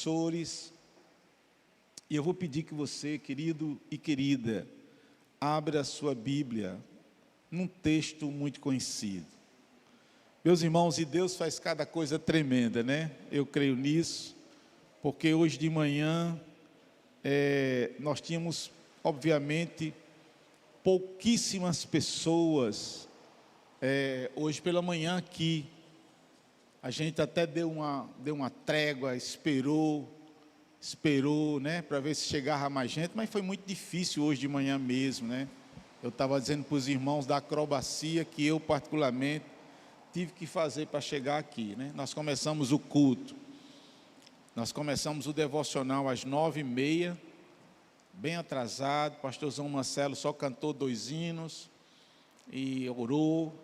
professores, e eu vou pedir que você, querido e querida, abra a sua Bíblia num texto muito conhecido. Meus irmãos, e Deus faz cada coisa tremenda, né? Eu creio nisso, porque hoje de manhã nós tínhamos, obviamente, pouquíssimas pessoas hoje pela manhã aqui. A gente até deu uma trégua, esperou, né, para ver se chegava mais gente, mas foi muito difícil hoje de manhã mesmo, né? Eu estava dizendo para os irmãos da acrobacia que eu, particularmente, tive que fazer para chegar aqui, né? Nós começamos o culto, nós começamos o devocional às 9h30, bem atrasado. O pastorzão Marcelo só cantou 2 hinos e orou,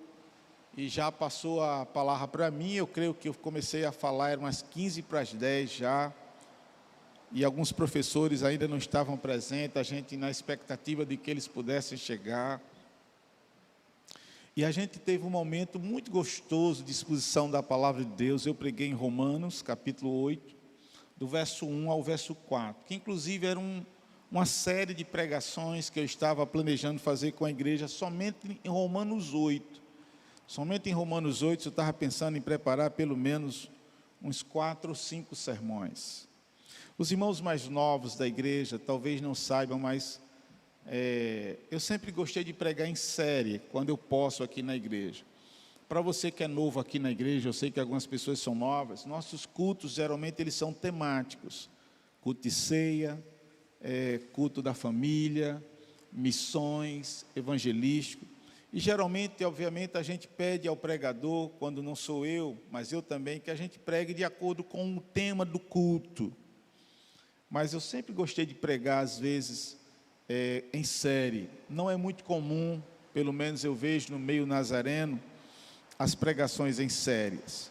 e já passou a palavra para mim. Eu creio que eu comecei a falar, eram umas 9h15 já, e alguns professores ainda não estavam presentes, a gente na expectativa de que eles pudessem chegar. E a gente teve um momento muito gostoso de exposição da palavra de Deus. Eu preguei em Romanos, capítulo 8, do verso 1 ao verso 4, que inclusive era uma série de pregações que eu estava planejando fazer com a igreja somente em Romanos 8. Somente em Romanos 8 eu estava pensando em preparar pelo menos uns 4 ou 5 sermões. Os irmãos mais novos da igreja talvez não saibam, mas eu sempre gostei de pregar em série, quando eu posso aqui na igreja. Para você que é novo aqui na igreja, eu sei que algumas pessoas são novas, nossos cultos geralmente eles são temáticos. Culto de ceia, culto da família, missões, evangelístico. E geralmente, obviamente, a gente pede ao pregador, quando não sou eu, mas eu também, que a gente pregue de acordo com o tema do culto. Mas eu sempre gostei de pregar, às vezes, em série. Não é muito comum, pelo menos eu vejo no meio nazareno, as pregações em séries.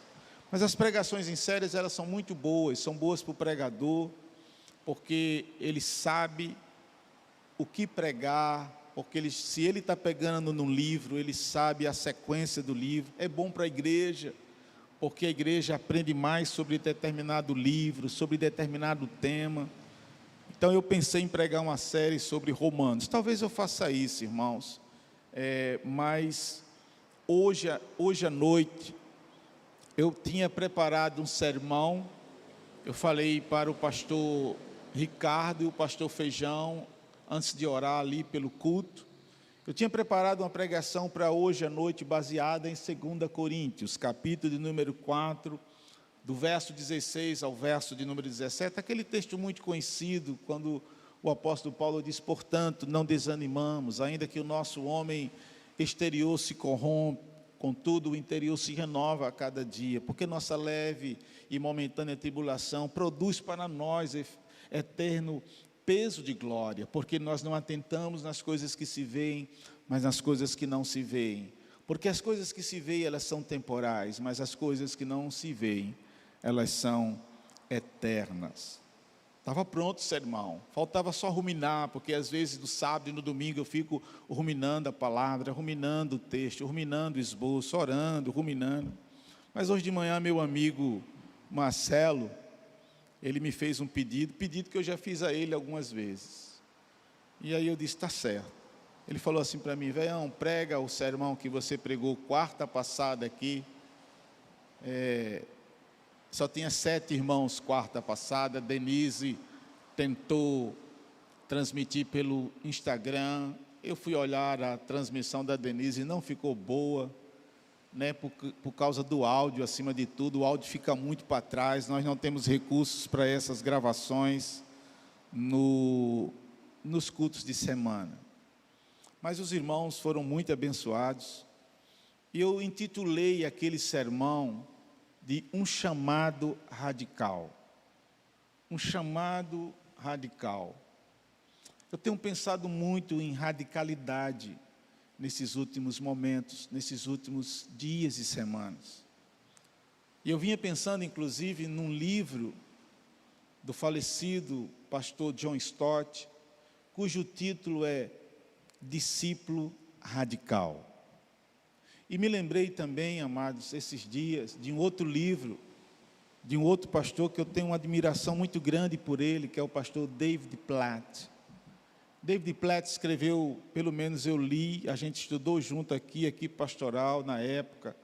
Mas as pregações em séries, elas são muito boas, são boas para o pregador, porque ele sabe o que pregar, porque se ele está pegando no livro, ele sabe a sequência do livro. É bom para a igreja, porque a igreja aprende mais sobre determinado livro, sobre determinado tema. Então eu pensei em pregar uma série sobre Romanos. Talvez eu faça isso, irmãos, mas hoje à noite eu tinha preparado um sermão. Eu falei para o pastor Ricardo e o pastor Feijão, antes de orar ali pelo culto, eu tinha preparado uma pregação para hoje à noite, baseada em 2 Coríntios, capítulo de número 4, do verso 16 ao verso de número 17, aquele texto muito conhecido, quando o apóstolo Paulo diz: portanto, não desanimamos, ainda que o nosso homem exterior se corrompa, contudo o interior se renova a cada dia, porque nossa leve e momentânea tribulação produz para nós eterno peso de glória, porque nós não atentamos nas coisas que se veem, mas nas coisas que não se veem. Porque as coisas que se veem, elas são temporais, mas as coisas que não se veem, elas são eternas. Estava pronto o sermão, faltava só ruminar, porque às vezes no sábado e no domingo eu fico ruminando a palavra, ruminando o texto, ruminando o esboço, orando, ruminando. Mas hoje de manhã meu amigo Marcelo, ele me fez um pedido que eu já fiz a ele algumas vezes. E aí eu disse: está certo. Ele falou assim para mim: velhão, prega o sermão que você pregou quarta passada aqui. Só tinha 7 irmãos quarta passada. Denise tentou transmitir pelo Instagram. Eu fui olhar a transmissão da Denise e não ficou boa, né, por causa do áudio, acima de tudo. O áudio fica muito para trás, nós não temos recursos para essas gravações nos cultos de semana. Mas os irmãos foram muito abençoados, e eu intitulei aquele sermão de um chamado radical. Um chamado radical. Eu tenho pensado muito em radicalidade nesses últimos momentos, nesses últimos dias e semanas. E eu vinha pensando, inclusive, num livro do falecido pastor John Stott, cujo título é Discípulo Radical. E me lembrei também, amados, esses dias, de um outro livro de um outro pastor que eu tenho uma admiração muito grande por ele, que é o pastor David Platt. David Platt escreveu, pelo menos eu li, a gente estudou junto aqui, equipe pastoral na época,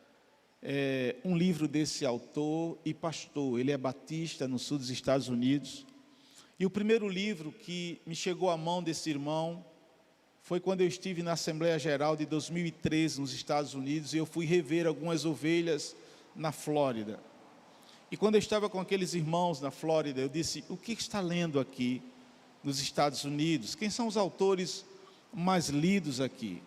um livro desse autor e pastor. Ele é batista no sul dos Estados Unidos. E o primeiro livro que me chegou à mão desse irmão foi quando eu estive na Assembleia Geral de 2013 nos Estados Unidos, e eu fui rever algumas ovelhas na Flórida. E quando eu estava com aqueles irmãos na Flórida, eu disse: o que está lendo aqui nos Estados Unidos? Quem são os autores mais lidos aqui?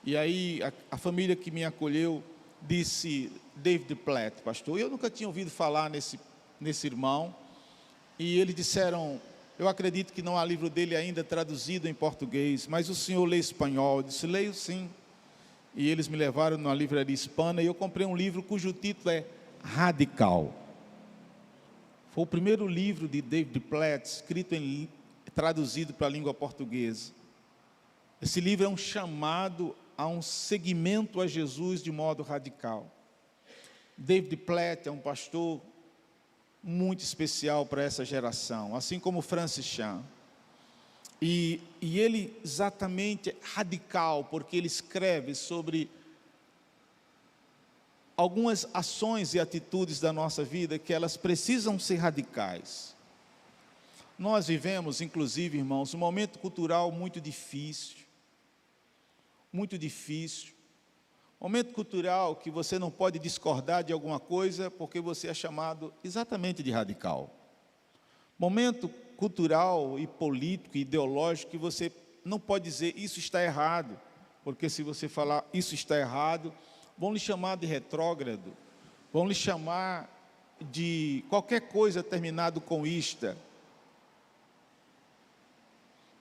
E aí a família que me acolheu disse: David Platt, pastor. Eu nunca tinha ouvido falar nesse irmão. E eles disseram: eu acredito que não há livro dele ainda traduzido em português, mas o senhor lê espanhol? Eu disse: leio sim. E eles me levaram numa livraria hispana e eu comprei um livro cujo título é Radical. Foi o primeiro livro de David Platt escrito traduzido para a língua portuguesa. Esse livro é um chamado a um seguimento a Jesus de modo radical. David Platt é um pastor muito especial para essa geração, assim como Francis Chan. E ele exatamente é radical, porque ele escreve sobre algumas ações e atitudes da nossa vida que elas precisam ser radicais. Nós vivemos, inclusive, irmãos, um momento cultural muito difícil. Muito difícil. Momento cultural que você não pode discordar de alguma coisa porque você é chamado exatamente de radical. Momento cultural e político e ideológico que você não pode dizer isso está errado, porque se você falar isso está errado, vão lhe chamar de retrógrado, vão lhe chamar de qualquer coisa terminado com ista.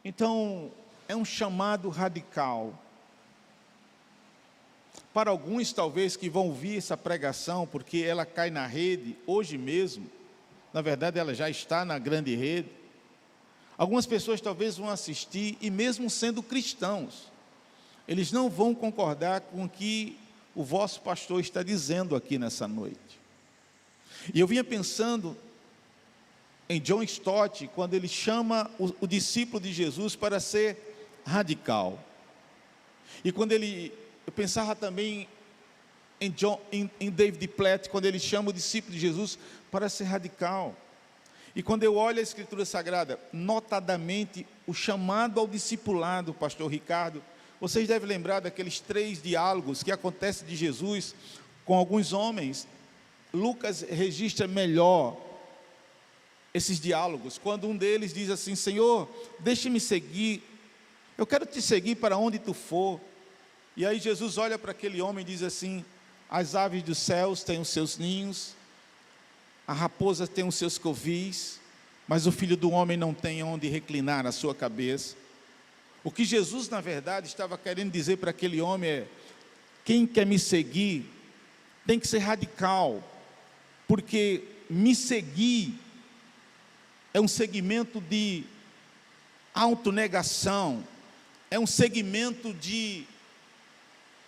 Então, é um chamado radical. Para alguns, talvez, que vão ouvir essa pregação, porque ela cai na rede, hoje mesmo, na verdade, ela já está na grande rede. Algumas pessoas talvez vão assistir, e mesmo sendo cristãos, eles não vão concordar com o que o vosso pastor está dizendo aqui nessa noite. E eu vinha pensando em John Stott, quando ele chama o discípulo de Jesus para ser radical. E quando eu pensava também em David Platt, quando ele chama o discípulo de Jesus para ser radical. E quando eu olho a Escritura Sagrada, notadamente o chamado ao discipulado, pastor Ricardo, vocês devem lembrar daqueles 3 diálogos que acontecem de Jesus com alguns homens. Lucas registra melhor esses diálogos, quando um deles diz assim: Senhor, deixe-me seguir, eu quero te seguir para onde tu for. E aí Jesus olha para aquele homem e diz assim: as aves dos céus têm os seus ninhos, a raposa tem os seus covis, mas o Filho do Homem não tem onde reclinar a sua cabeça. O que Jesus, na verdade, estava querendo dizer para aquele homem é: quem quer me seguir tem que ser radical, porque me seguir é um segmento de autonegação, é um segmento de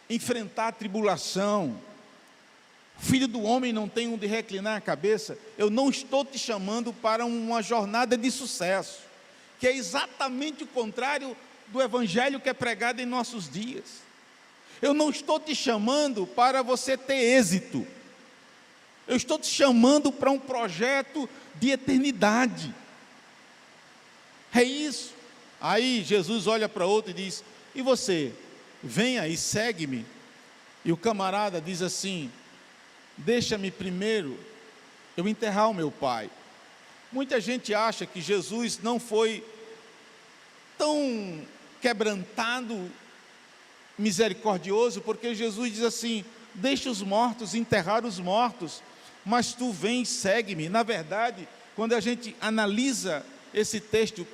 enfrentar a tribulação. O Filho do Homem não tem onde reclinar a cabeça. Eu não estou te chamando para uma jornada de sucesso, que é exatamente o contrário do evangelho que é pregado em nossos dias. Eu não estou te chamando para você ter êxito. Eu estou te chamando para um projeto de eternidade. É isso. Aí Jesus olha para outro e diz: e você? Venha e segue-me. E o camarada diz assim: deixa-me primeiro eu enterrar o meu pai. Muita gente acha que Jesus não foi tão quebrantado, misericordioso, porque Jesus diz assim: deixa os mortos enterrar os mortos, mas tu vem e segue-me. Na verdade, quando a gente analisa esse texto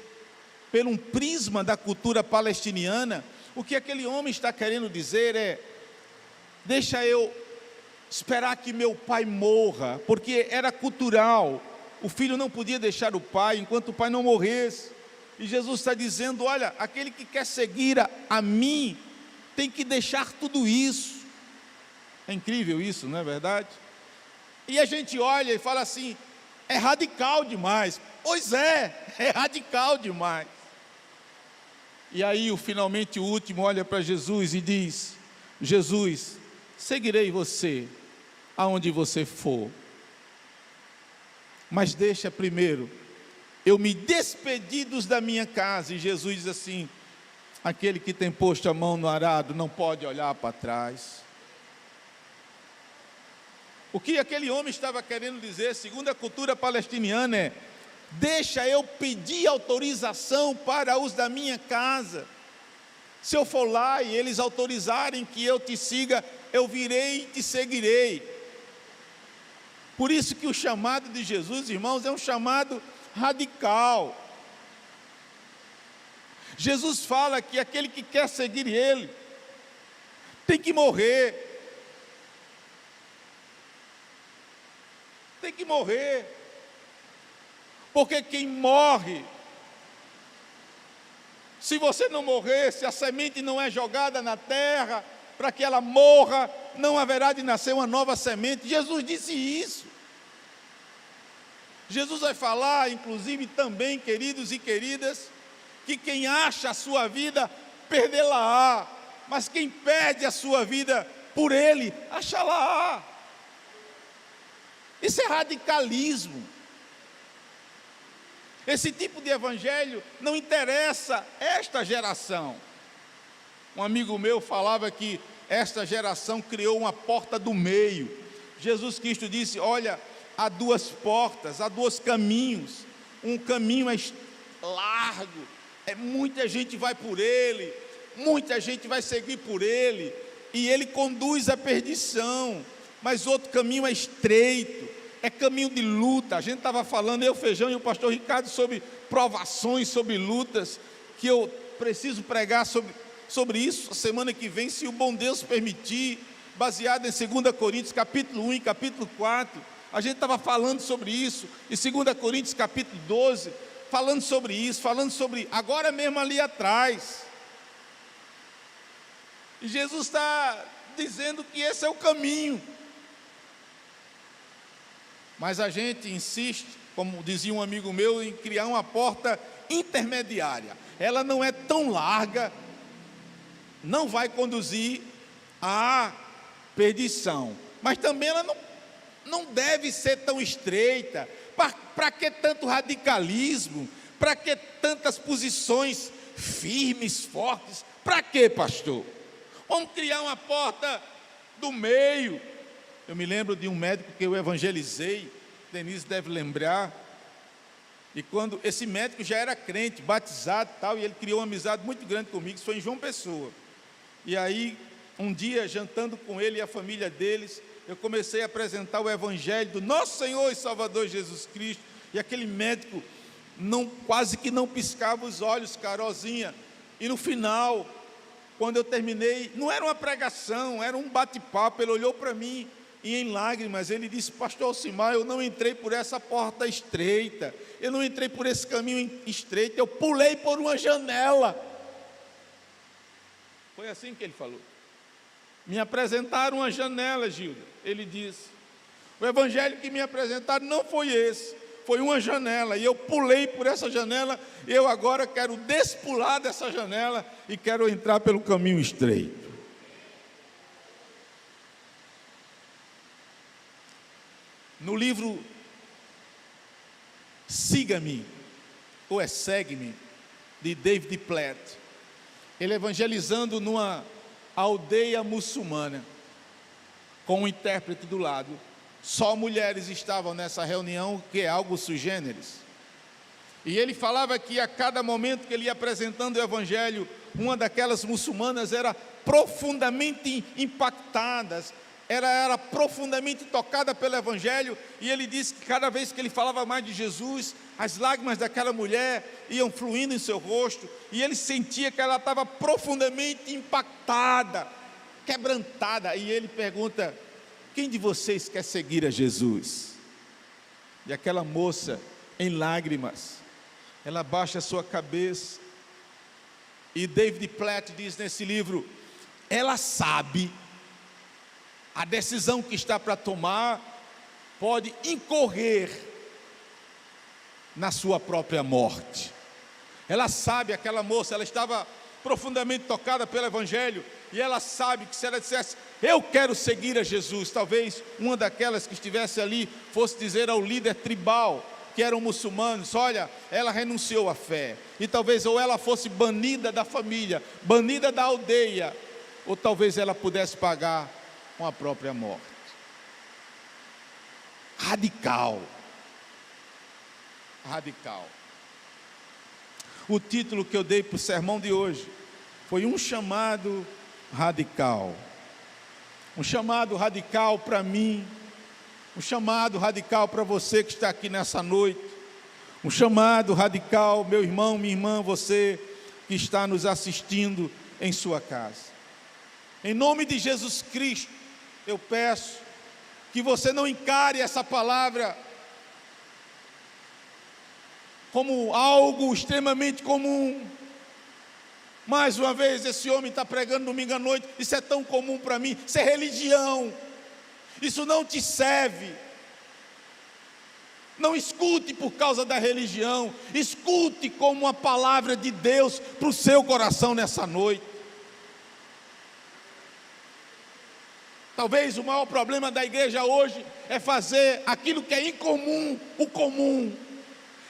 por um prisma da cultura palestiniana, o que aquele homem está querendo dizer é: deixa eu esperar que meu pai morra, porque era cultural, o filho não podia deixar o pai enquanto o pai não morresse. E Jesus está dizendo: olha, aquele que quer seguir a mim tem que deixar tudo isso. É incrível isso, não é verdade? E a gente olha e fala assim: É radical demais. Pois é radical demais. E aí, finalmente, o último olha para Jesus e diz: Jesus, seguirei você aonde você for, mas deixa primeiro eu me despedir dos da minha casa. E Jesus diz assim: aquele que tem posto a mão no arado não pode olhar para trás. O que aquele homem estava querendo dizer, segundo a cultura palestiniana, é: deixa eu pedir autorização para os da minha casa. Se eu for lá e eles autorizarem que eu te siga, eu virei e te seguirei. Por isso que o chamado de Jesus, irmãos, é um chamado radical. Jesus fala que aquele que quer seguir Ele tem que morrer. Tem que morrer. Porque quem morre, se você não morrer, se a semente não é jogada na terra, para que ela morra, não haverá de nascer uma nova semente. Jesus disse isso. Jesus vai falar, inclusive, também, queridos e queridas, que quem acha a sua vida, perdê-la-á, mas quem perde a sua vida por Ele, achá-la-á. Isso é radicalismo. Esse tipo de evangelho não interessa esta geração. Um amigo meu falava que esta geração criou uma porta do meio. Jesus Cristo disse: olha, há duas portas, há dois caminhos. Um caminho é largo, muita gente vai por ele, muita gente vai seguir por ele, e ele conduz à perdição. Mas outro caminho é estreito, é caminho de luta. A gente estava falando, eu, Feijão e o pastor Ricardo, sobre provações, sobre lutas, que eu preciso pregar sobre isso a semana que vem, se o bom Deus permitir, baseado em 2 Coríntios capítulo 1 e capítulo 4, a gente estava falando sobre isso, em 2 Coríntios capítulo 12, falando sobre isso, falando sobre, agora mesmo ali atrás, e Jesus está dizendo que esse é o caminho, mas a gente insiste, como dizia um amigo meu, em criar uma porta intermediária. Ela não é tão larga, não vai conduzir à perdição, mas também ela não deve ser tão estreita. Para que tanto radicalismo? Para que tantas posições firmes, fortes? Para que, pastor? Vamos criar uma porta do meio. Eu me lembro de um médico que eu evangelizei, Denise deve lembrar, e quando esse médico já era crente, batizado e tal, e ele criou uma amizade muito grande comigo, isso foi em João Pessoa. E aí, um dia, jantando com ele e a família deles, eu comecei a apresentar o evangelho do nosso Senhor e Salvador Jesus Cristo, e aquele médico quase que não piscava os olhos, Carolzinha, e no final, quando eu terminei, não era uma pregação, era um bate-papo, ele olhou para mim, e em lágrimas, ele disse: pastor Alcimar, eu não entrei por essa porta estreita, eu não entrei por esse caminho estreito, eu pulei por uma janela. Foi assim que ele falou. Me apresentaram uma janela, Gilda. Ele disse: o evangelho que me apresentaram não foi esse, foi uma janela, e eu pulei por essa janela, eu agora quero despular dessa janela, e quero entrar pelo caminho estreito. No livro Siga-me, ou é Segue-me, de David Platt, ele evangelizando numa aldeia muçulmana, com um intérprete do lado, só mulheres estavam nessa reunião, que é algo sui generis, e ele falava que a cada momento que ele ia apresentando o evangelho, uma daquelas muçulmanas era profundamente impactada, era profundamente tocada pelo evangelho, e ele disse que cada vez que ele falava mais de Jesus, as lágrimas daquela mulher iam fluindo em seu rosto, e ele sentia que ela estava profundamente impactada, quebrantada, e ele pergunta: quem de vocês quer seguir a Jesus? E aquela moça, em lágrimas, ela baixa a sua cabeça, e David Platt diz nesse livro, ela sabe a decisão que está para tomar, pode incorrer na sua própria morte. Ela sabe, aquela moça, ela estava profundamente tocada pelo Evangelho, e ela sabe que se ela dissesse, eu quero seguir a Jesus, talvez uma daquelas que estivesse ali fosse dizer ao líder tribal, que eram muçulmanos, olha, ela renunciou à fé, e talvez ou ela fosse banida da família, banida da aldeia, ou talvez ela pudesse pagar com a própria morte. Radical. Radical. O título que eu dei para o sermão de hoje foi um chamado radical. Um chamado radical para mim, um chamado radical para você que está aqui nessa noite, um chamado radical, meu irmão, minha irmã, você que está nos assistindo em sua casa. Em nome de Jesus Cristo, eu peço que você não encare essa palavra como algo extremamente comum. Mais uma vez, esse homem está pregando domingo à noite, isso é tão comum para mim, isso é religião, isso não te serve. Não escute por causa da religião, escute como uma palavra de Deus para o seu coração nessa noite. Talvez o maior problema da igreja hoje é fazer aquilo que é incomum, o comum.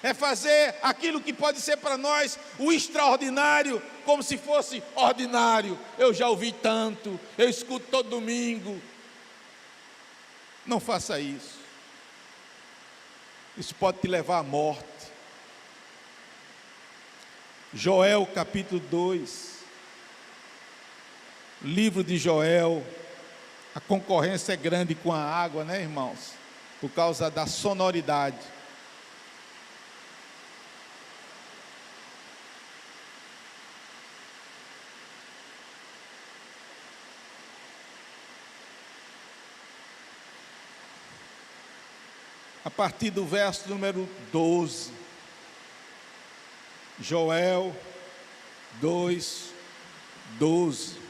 É fazer aquilo que pode ser para nós o extraordinário, como se fosse ordinário. Eu já ouvi tanto, eu escuto todo domingo. Não faça isso. Isso pode te levar à morte. Joel capítulo 2. Livro de Joel. A concorrência é grande com a água, né, irmãos? Por causa da sonoridade. A partir do verso número 12, Joel 2, 12.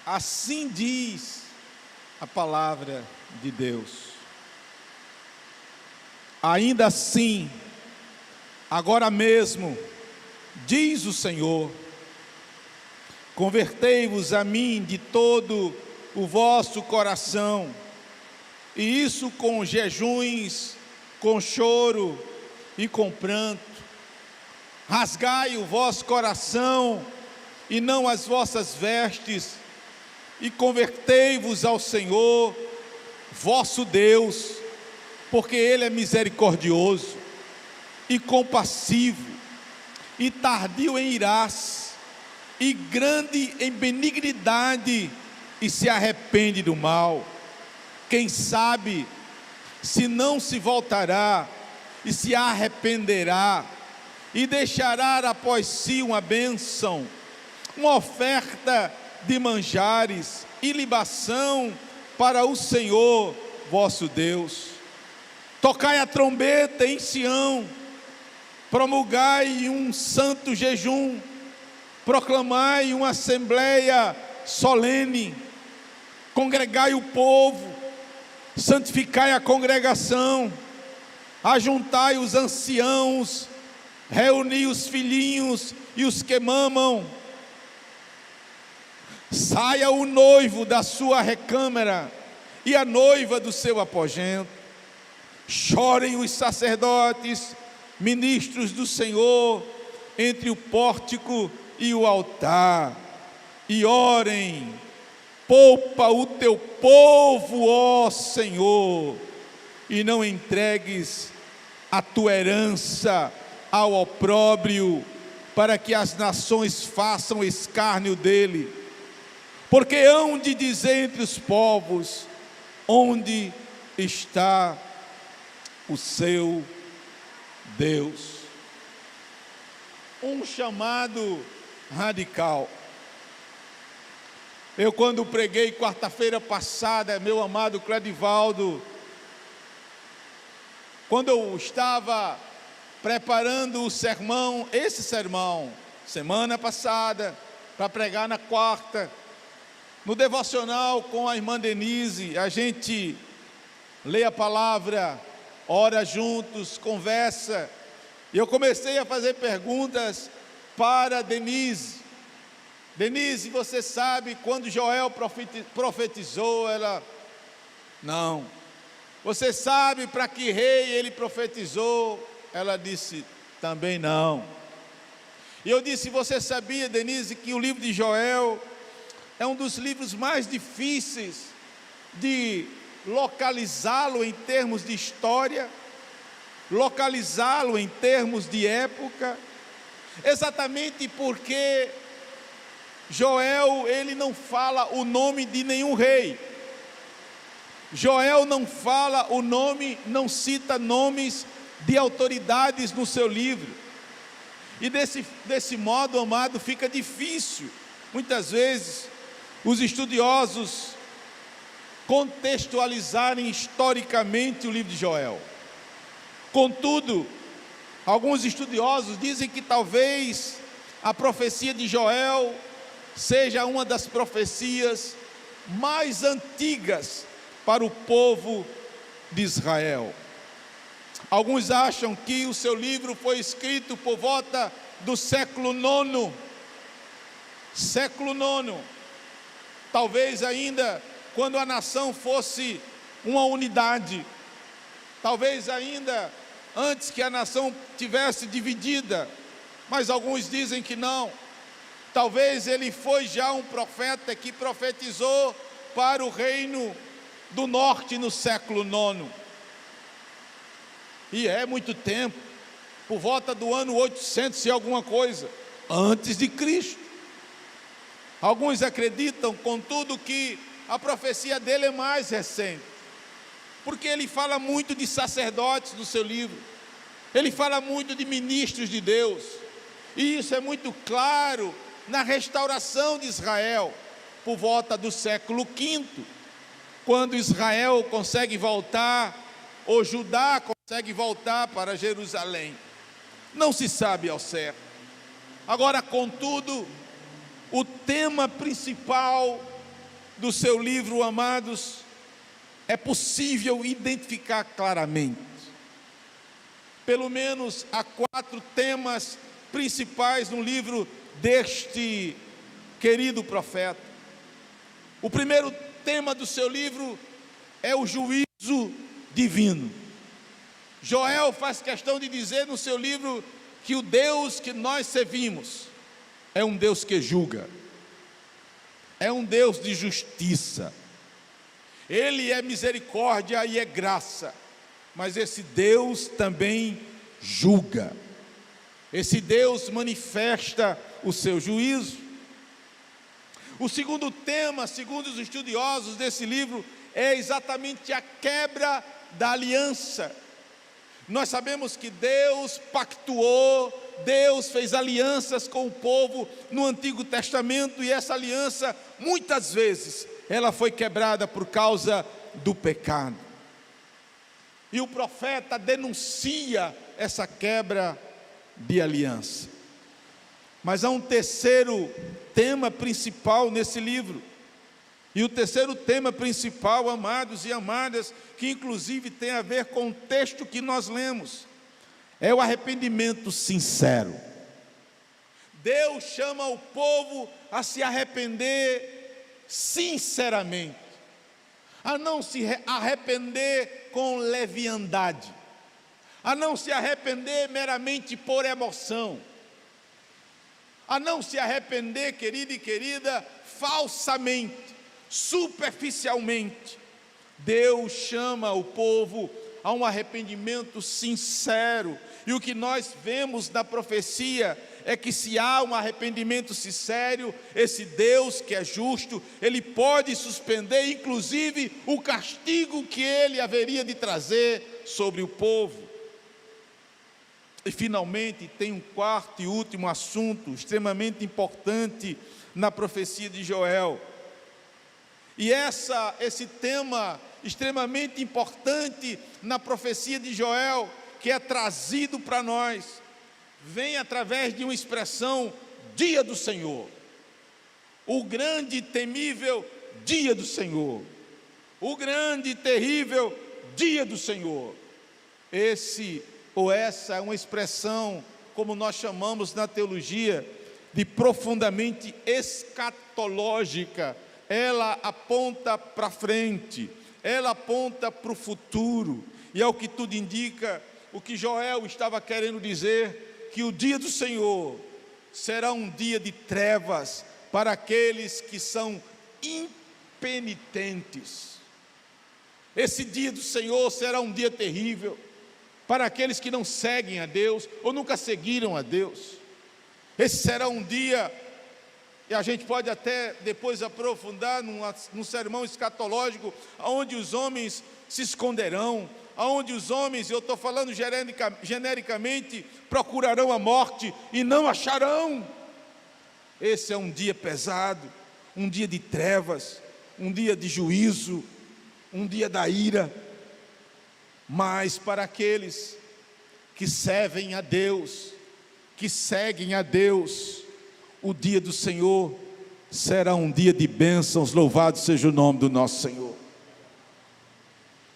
Assim diz a palavra de Deus. Ainda assim, agora mesmo, diz o Senhor, convertei-vos a mim de todo o vosso coração, e isso com jejuns, com choro e com pranto. Rasgai o vosso coração e não as vossas vestes, e convertei-vos ao Senhor, vosso Deus, porque Ele é misericordioso e compassivo, e tardio em irar-se, e grande em benignidade, e se arrepende do mal. Quem sabe se não se voltará e se arrependerá e deixará após si uma bênção, uma oferta de manjares e libação para o Senhor vosso Deus. Tocai a trombeta em Sião, promulgai um santo jejum, proclamai uma assembleia solene, congregai o povo, santificai a congregação, ajuntai os anciãos, reuni os filhinhos e os que mamam. Saia o noivo da sua recâmara e a noiva do seu aposento. Chorem os sacerdotes, ministros do Senhor, entre o pórtico e o altar, e orem. Poupa o teu povo, ó Senhor, e não entregues a tua herança ao opróbrio, para que as nações façam escárnio dele. Porque hão de dizer entre os povos, onde está o seu Deus? Um chamado radical. Eu, quando preguei quarta-feira passada, meu amado Cledivaldo, quando eu estava preparando o sermão, esse sermão, semana passada, para pregar na quarta, no devocional com a irmã Denise, a gente lê a palavra, ora juntos, conversa. E eu comecei a fazer perguntas para Denise. Denise, você sabe quando Joel profetizou? Ela, não. Você sabe para que rei ele profetizou? Ela disse, também não. E eu disse, você sabia, Denise, que o livro de Joel é um dos livros mais difíceis de localizá-lo em termos de história, localizá-lo em termos de época, exatamente porque Joel, ele não fala o nome de nenhum rei. Joel não fala o nome, não cita nomes de autoridades no seu livro. E desse modo, amado, fica difícil, muitas vezes, os estudiosos contextualizarem historicamente o livro de Joel. Contudo, alguns estudiosos dizem que talvez a profecia de Joel seja uma das profecias mais antigas para o povo de Israel. Alguns acham que o seu livro foi escrito por volta do século IX. Século IX. Talvez ainda quando a nação fosse uma unidade. Talvez ainda antes que a nação tivesse dividida. Mas alguns dizem que não. Talvez ele foi já um profeta que profetizou para o reino do norte no século IX. E é muito tempo, por volta do ano 800 e alguma coisa, antes de Cristo. Alguns acreditam, contudo, que a profecia dele é mais recente, porque ele fala muito de sacerdotes no seu livro, ele fala muito de ministros de Deus, e isso é muito claro na restauração de Israel, por volta do século V, quando Israel consegue voltar, ou Judá consegue voltar para Jerusalém. Não se sabe ao certo. Agora, contudo, o tema principal do seu livro, amados, é possível identificar claramente. Pelo menos há 4 temas principais no livro deste querido profeta. O primeiro tema do seu livro é o juízo divino. Joel faz questão de dizer no seu livro que o Deus que nós servimos é um Deus que julga, é um Deus de justiça. Ele é misericórdia e é graça, mas esse Deus também julga. Esse Deus manifesta o seu juízo. O segundo tema, segundo os estudiosos desse livro, é exatamente a quebra da aliança. Nós sabemos que Deus pactuou, Deus fez alianças com o povo no Antigo Testamento, e essa aliança, muitas vezes, ela foi quebrada por causa do pecado. E o profeta denuncia essa quebra de aliança. Mas há um terceiro tema principal nesse livro. E o terceiro tema principal, amados e amadas, que inclusive tem a ver com o texto que nós lemos, é o arrependimento sincero. Deus chama o povo a se arrepender sinceramente, a não se arrepender com leviandade, a não se arrepender meramente por emoção, a não se arrepender, querido e querida, falsamente, superficialmente. Deus chama o povo a um arrependimento sincero, e o que nós vemos na profecia é que se há um arrependimento sincero, esse Deus que é justo, Ele pode suspender inclusive o castigo que Ele haveria de trazer sobre o povo. E finalmente tem um quarto e último assunto extremamente importante na profecia de Joel. E esse tema extremamente importante na profecia de Joel, que é trazido para nós, vem através de uma expressão: dia do Senhor. O grande e temível dia do Senhor. O grande e terrível dia do Senhor. Esse ou essa é uma expressão, como nós chamamos na teologia, de profundamente escatológica. Ela aponta para frente, ela aponta para o futuro, e é o que tudo indica, o que Joel estava querendo dizer, que o dia do Senhor será um dia de trevas para aqueles que são impenitentes. Esse dia do Senhor será um dia terrível para aqueles que não seguem a Deus ou nunca seguiram a Deus. Esse será um dia, e a gente pode até depois aprofundar num sermão escatológico, onde os homens se esconderão, onde os homens, eu estou falando genericamente, procurarão a morte e não acharão. Esse é um dia pesado, um dia de trevas, um dia de juízo, um dia da ira. Mas para aqueles que servem a Deus, que seguem a Deus, o dia do Senhor será um dia de bênçãos, louvado seja o nome do nosso Senhor.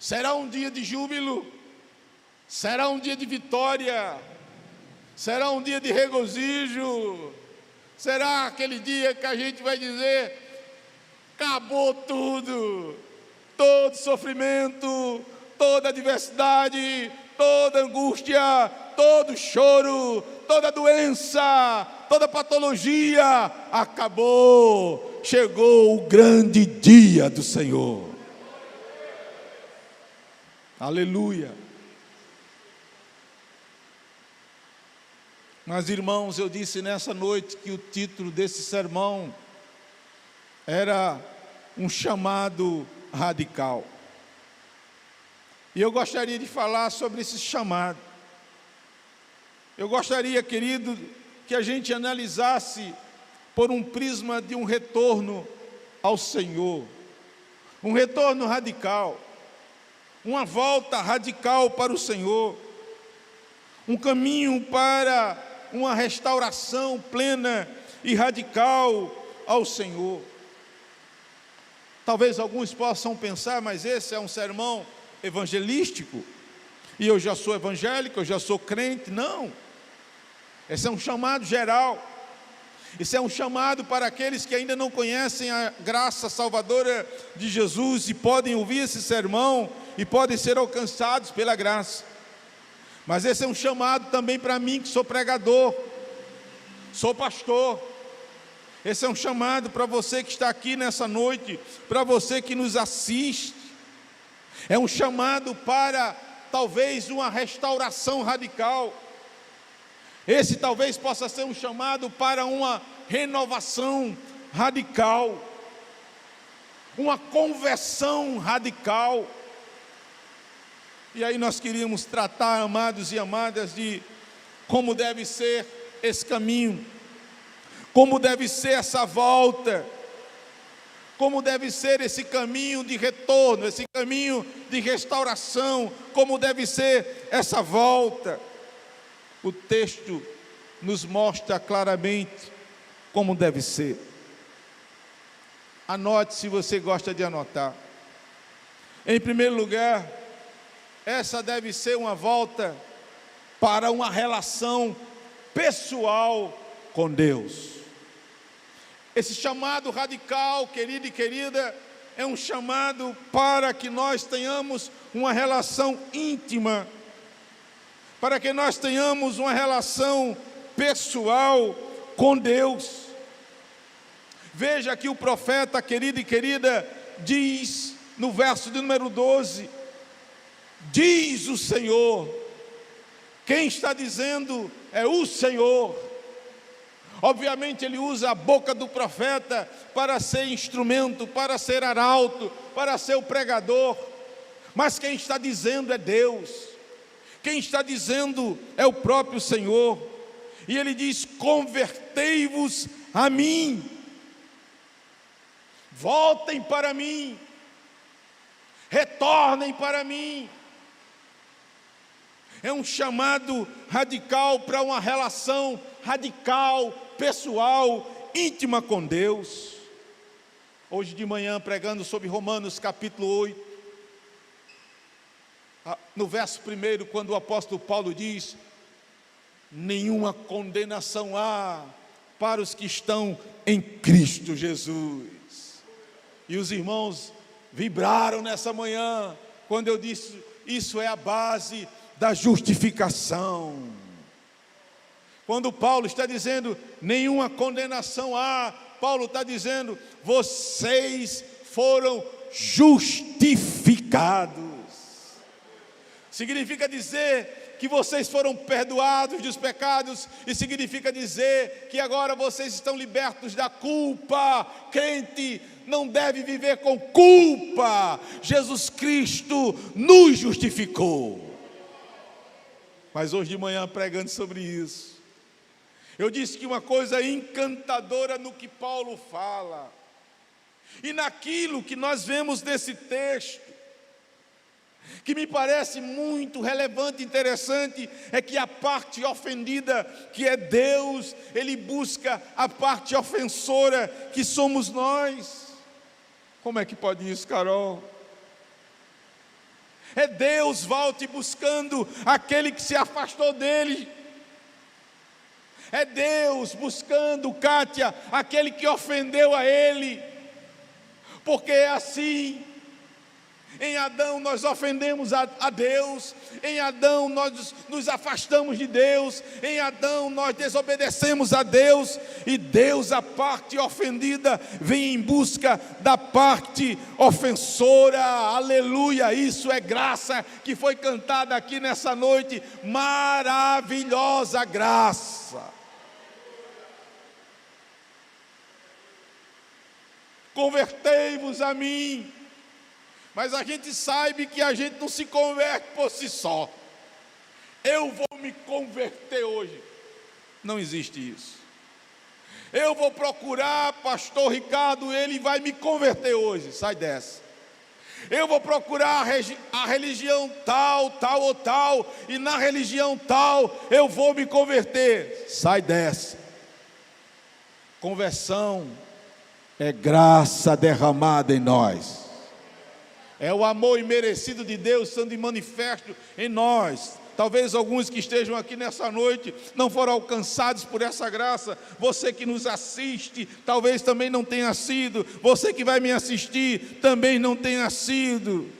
Será um dia de júbilo, será um dia de vitória, será um dia de regozijo, será aquele dia que a gente vai dizer: acabou tudo, todo sofrimento, toda adversidade, toda angústia, todo choro, toda doença, toda patologia, acabou, chegou o grande dia do Senhor. Aleluia. Mas irmãos, eu disse nessa noite que o título desse sermão era um chamado radical. E eu gostaria de falar sobre esse chamado. Eu gostaria, querido, que a gente analisasse por um prisma de um retorno ao Senhor, um retorno radical, uma volta radical para o Senhor, um caminho para uma restauração plena e radical ao Senhor. Talvez alguns possam pensar, mas esse é um sermão evangelístico, e eu já sou evangélico, eu já sou crente. Não, esse é um chamado geral, esse é um chamado para aqueles que ainda não conhecem a graça salvadora de Jesus e podem ouvir esse sermão e podem ser alcançados pela graça. Mas esse é um chamado também para mim, que sou pregador, sou pastor. Esse é um chamado para você que está aqui nessa noite, para você que nos assiste. É um chamado para talvez uma restauração radical. Esse talvez possa ser um chamado para uma renovação radical, uma conversão radical. E aí nós queríamos tratar, amados e amadas, de como deve ser esse caminho, como deve ser essa volta, como deve ser esse caminho de retorno, esse caminho de restauração, como deve ser essa volta. O texto nos mostra claramente como deve ser. Anote se você gosta de anotar. Em primeiro lugar, essa deve ser uma volta para uma relação pessoal com Deus. Esse chamado radical, querido e querida, é um chamado para que nós tenhamos uma relação íntima, para que nós tenhamos uma relação pessoal com Deus. Veja que o profeta, querido e querida, diz no verso de número 12, diz o Senhor. Quem está dizendo é o Senhor. Obviamente ele usa a boca do profeta para ser instrumento, para ser arauto, para ser o pregador, mas quem está dizendo é Deus. Quem está dizendo é o próprio Senhor. E ele diz: convertei-vos a mim, voltem para mim, retornem para mim. É um chamado radical para uma relação radical, pessoal, íntima com Deus. Hoje de manhã, pregando sobre Romanos capítulo 8, no verso 1, quando o apóstolo Paulo diz: nenhuma condenação há para os que estão em Cristo Jesus. E os irmãos vibraram nessa manhã, quando eu disse: isso é a base da justificação. Quando Paulo está dizendo, nenhuma condenação há, Paulo está dizendo, vocês foram justificados. Significa dizer que vocês foram perdoados dos pecados, e significa dizer que agora vocês estão libertos da culpa. Crente não deve viver com culpa. Jesus Cristo nos justificou. Mas hoje de manhã, pregando sobre isso, eu disse que uma coisa encantadora no que Paulo fala, e naquilo que nós vemos nesse texto, que me parece muito relevante e interessante, é que a parte ofendida, que é Deus, Ele busca a parte ofensora, que somos nós. Como é que pode isso, Carol? É Deus, volte buscando aquele que se afastou dele. É Deus buscando, Kátia, aquele que ofendeu a Ele. Porque é assim. Em Adão nós ofendemos a Deus. Em Adão nós nos afastamos de Deus. Em Adão nós desobedecemos a Deus. E Deus, a parte ofendida, vem em busca da parte ofensora. Aleluia, isso é graça que foi cantada aqui nessa noite. Maravilhosa graça. Convertei-vos a mim. Mas a gente sabe que a gente não se converte por si só. Eu vou me converter hoje. Não existe isso. Eu vou procurar pastor Ricardo, ele vai me converter hoje. Sai dessa. Eu vou procurar a religião tal, tal ou tal, e na religião tal eu vou me converter. Sai dessa. Conversão é graça derramada em nós. É o amor imerecido de Deus sendo manifesto em nós. Talvez alguns que estejam aqui nessa noite não foram alcançados por essa graça. Você que nos assiste, talvez também não tenha sido. Você que vai me assistir, também não tenha sido.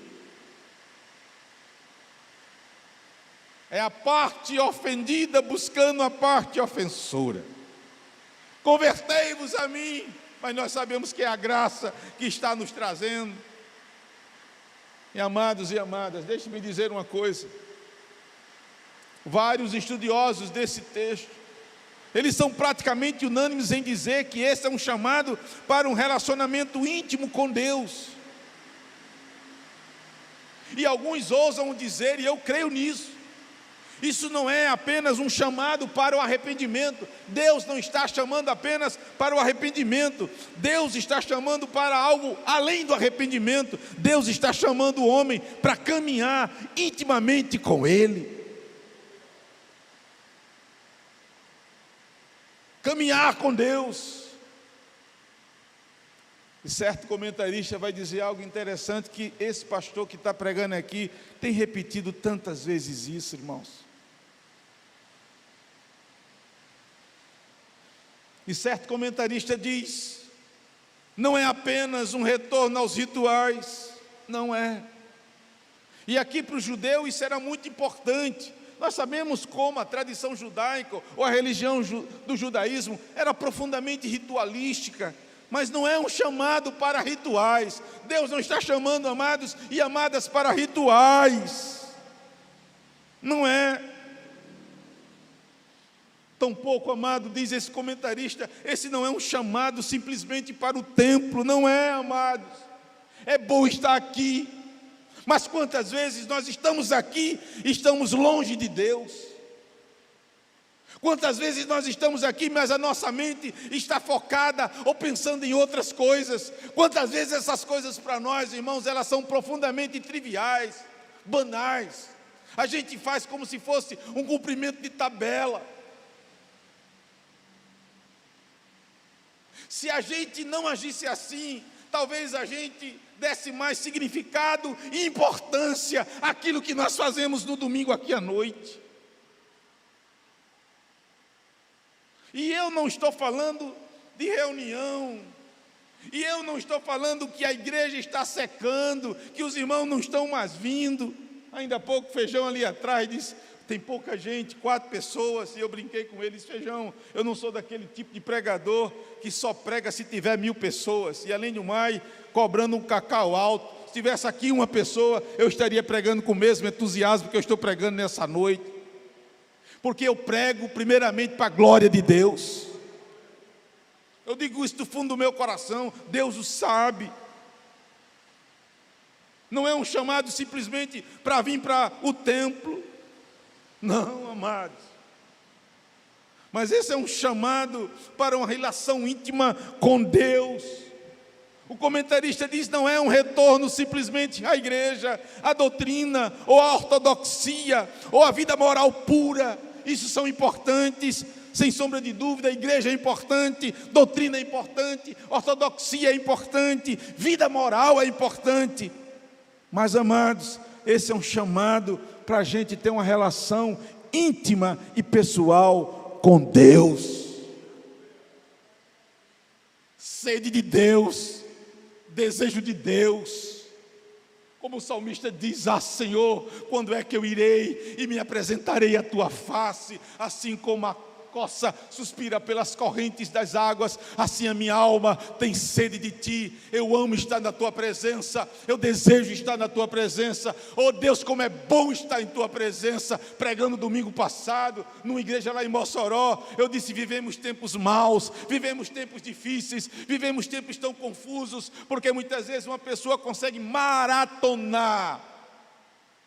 É a parte ofendida buscando a parte ofensora. Convertei-vos a mim, mas nós sabemos que é a graça que está nos trazendo. E amados e amadas, deixe-me dizer uma coisa. Vários estudiosos desse texto, eles são praticamente unânimes em dizer que esse é um chamado para um relacionamento íntimo com Deus. E alguns ousam dizer, e eu creio nisso, isso não é apenas um chamado para o arrependimento. Deus não está chamando apenas para o arrependimento. Deus está chamando para algo além do arrependimento. Deus está chamando o homem para caminhar intimamente com Ele. Caminhar com Deus. E certo comentarista vai dizer algo interessante, que esse pastor que está pregando aqui tem repetido tantas vezes isso, irmãos. E certo comentarista diz, não é apenas um retorno aos rituais, não é. E aqui para o judeu isso era muito importante. Nós sabemos como a tradição judaica, ou a religião do judaísmo, era profundamente ritualística, mas não é um chamado para rituais. Deus não está chamando amados e amadas para rituais, não é. Tampouco, amado, diz esse comentarista, esse não é um chamado simplesmente para o templo, não é, amados. É bom estar aqui, mas quantas vezes nós estamos aqui e estamos longe de Deus? Quantas vezes nós estamos aqui, mas a nossa mente está focada ou pensando em outras coisas? Quantas vezes essas coisas para nós, irmãos, elas são profundamente triviais, banais. A gente faz como se fosse um cumprimento de tabela. Se a gente não agisse assim, talvez a gente desse mais significado e importância àquilo que nós fazemos no domingo aqui à noite. E eu não estou falando de reunião, e eu não estou falando que a igreja está secando, que os irmãos não estão mais vindo. Ainda há pouco, Feijão ali atrás disse, tem pouca gente, 4 pessoas, e eu brinquei com eles, Feijão, eu não sou daquele tipo de pregador que só prega se tiver 1000 pessoas, e além do mais, cobrando um cacau alto. Se tivesse aqui uma pessoa, eu estaria pregando com o mesmo entusiasmo que eu estou pregando nessa noite, porque eu prego primeiramente para a glória de Deus. Eu digo isso do fundo do meu coração, Deus o sabe. Não é um chamado simplesmente para vir para o templo, não, amados, mas esse é um chamado para uma relação íntima com Deus. O comentarista diz, não é um retorno simplesmente à igreja, à doutrina, ou à ortodoxia, ou à vida moral pura. Isso são importantes, sem sombra de dúvida. A igreja é importante, doutrina é importante, ortodoxia é importante, vida moral é importante. Mas, amados, esse é um chamado para a gente ter uma relação íntima e pessoal com Deus. Sede de Deus, desejo de Deus. Como o salmista diz, Senhor, quando é que eu irei e me apresentarei à tua face, assim como a coça suspira pelas correntes das águas, assim a minha alma tem sede de ti. Eu amo estar na tua presença, eu desejo estar na tua presença. Oh Deus, como é bom estar em tua presença. Pregando domingo passado numa igreja lá em Mossoró, eu disse, vivemos tempos maus, vivemos tempos difíceis, vivemos tempos tão confusos, porque muitas vezes uma pessoa consegue maratonar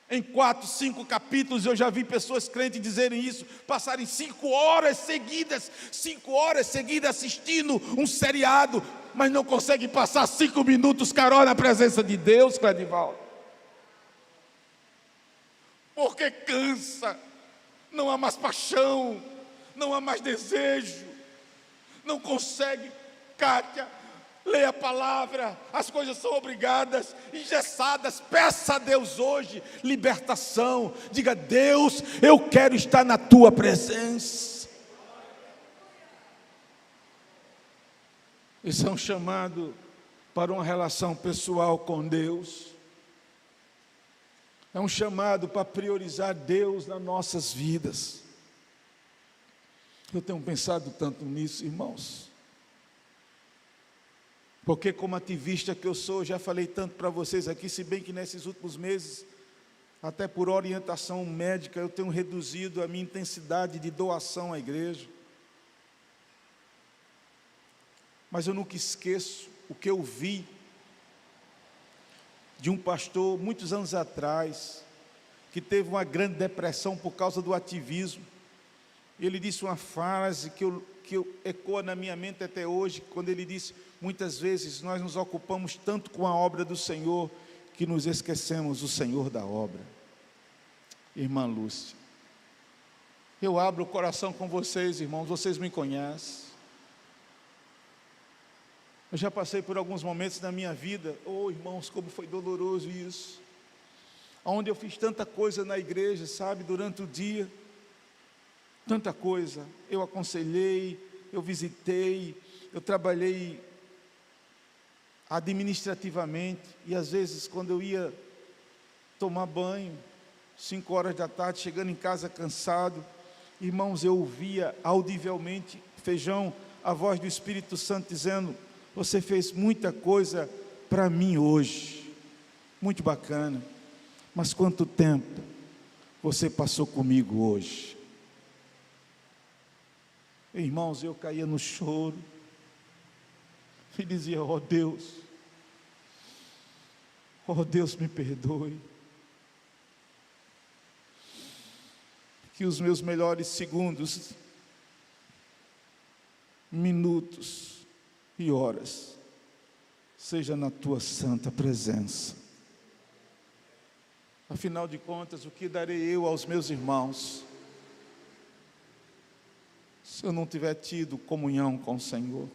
em 4, 5 capítulos. Eu já vi pessoas crentes dizerem isso, passarem 5 horas seguidas assistindo um seriado, mas não conseguem passar 5 minutos, Carol, na presença de Deus, Cledivaldo. Porque cansa, não há mais paixão, não há mais desejo, não consegue, Kátia, leia a palavra, as coisas são obrigadas, engessadas. Peça a Deus hoje libertação. Diga, Deus, eu quero estar na tua presença. Esse é um chamado para uma relação pessoal com Deus. É um chamado para priorizar Deus nas nossas vidas. Eu tenho pensado tanto nisso, irmãos. Porque como ativista que eu sou, já falei tanto para vocês aqui, se bem que nesses últimos meses, até por orientação médica, eu tenho reduzido a minha intensidade de doação à igreja. Mas eu nunca esqueço o que eu vi de um pastor, muitos anos atrás, que teve uma grande depressão por causa do ativismo. Ele disse uma frase que ecoa na minha mente até hoje, quando ele disse, muitas vezes nós nos ocupamos tanto com a obra do Senhor, que nos esquecemos do Senhor da obra. Irmã Lúcia, eu abro o coração com vocês, irmãos, vocês me conhecem. Eu já passei por alguns momentos na minha vida, irmãos, como foi doloroso isso, onde eu fiz tanta coisa na igreja, sabe, durante o dia, tanta coisa, eu aconselhei, eu visitei, eu trabalhei administrativamente, e às vezes quando eu ia tomar banho, 5 horas da tarde, chegando em casa cansado, irmãos, eu ouvia audivelmente, Feijão, a voz do Espírito Santo dizendo, você fez muita coisa para mim hoje, muito bacana, mas quanto tempo você passou comigo hoje? Irmãos, eu caía no choro e dizia, ó Deus, me perdoe, que os meus melhores segundos, minutos e horas seja na tua santa presença. Afinal de contas, o que darei eu aos meus irmãos se eu não tiver tido comunhão com o Senhor?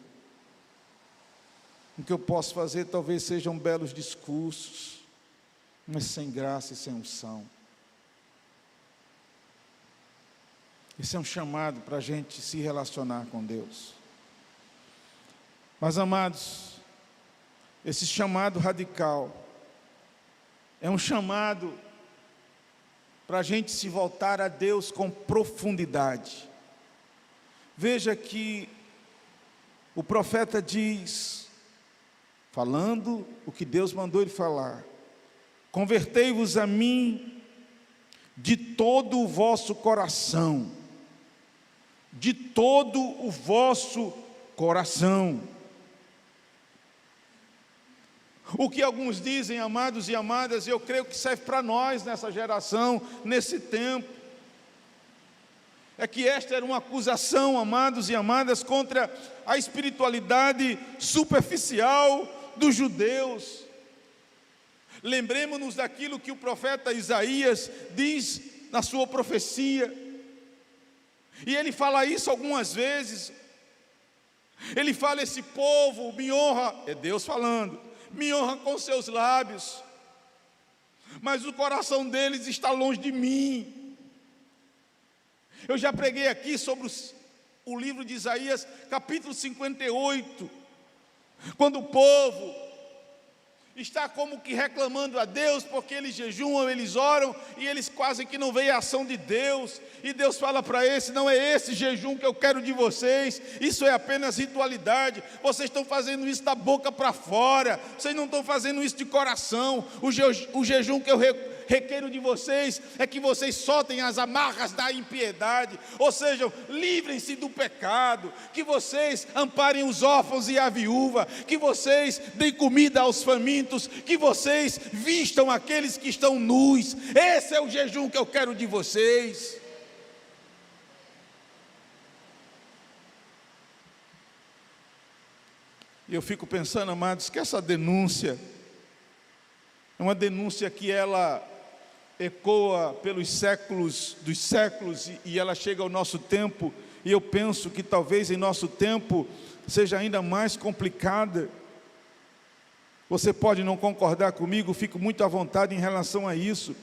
O que eu posso fazer talvez sejam belos discursos, mas sem graça e sem unção. Esse é um chamado para a gente se relacionar com Deus. Mas, amados, esse chamado radical é um chamado para a gente se voltar a Deus com profundidade. Veja que o profeta diz, falando o que Deus mandou ele falar: convertei-vos a mim de todo o vosso coração, de todo o vosso coração. O que alguns dizem, amados e amadas, eu creio que serve para nós nessa geração, nesse tempo, é que esta era uma acusação, amados e amadas, contra a espiritualidade superficial dos judeus. Lembremos-nos daquilo que o profeta Isaías diz na sua profecia, e ele fala isso algumas vezes. Ele fala: esse povo me honra, é Deus falando, me honra com seus lábios, mas o coração deles está longe de mim. Eu já preguei aqui sobre o livro de Isaías, capítulo 58, quando o povo está como que reclamando a Deus, porque eles jejuam, eles oram, e eles quase que não veem a ação de Deus, e Deus fala para esse: não é esse jejum que eu quero de vocês, isso é apenas ritualidade, vocês estão fazendo isso da boca para fora, vocês não estão fazendo isso de coração. O jejum que eu requeiro de vocês é que vocês soltem as amarras da impiedade, ou seja, livrem-se do pecado, que vocês amparem os órfãos e a viúva, que vocês deem comida aos famintos, que vocês vistam aqueles que estão nus. Esse é o jejum que eu quero de vocês. E eu fico pensando, amados, que essa denúncia é uma denúncia que ela ecoa pelos séculos dos séculos, e ela chega ao nosso tempo, e eu penso que talvez em nosso tempo seja ainda mais complicada. Você pode não concordar comigo, fico muito à vontade em relação a isso,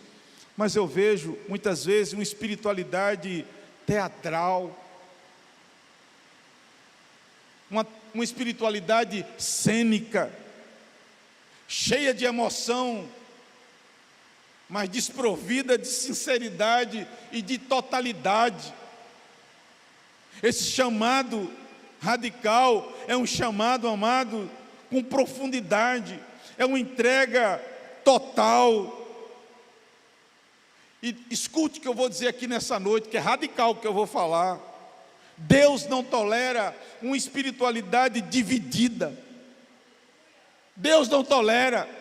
mas eu vejo muitas vezes uma espiritualidade teatral, uma espiritualidade cênica, cheia de emoção, mas desprovida de sinceridade e de totalidade. Esse chamado radical é um chamado, amado, com profundidade, é uma entrega total. E escute o que eu vou dizer aqui nessa noite, que é radical o que eu vou falar. Deus não tolera uma espiritualidade dividida. Deus não tolera.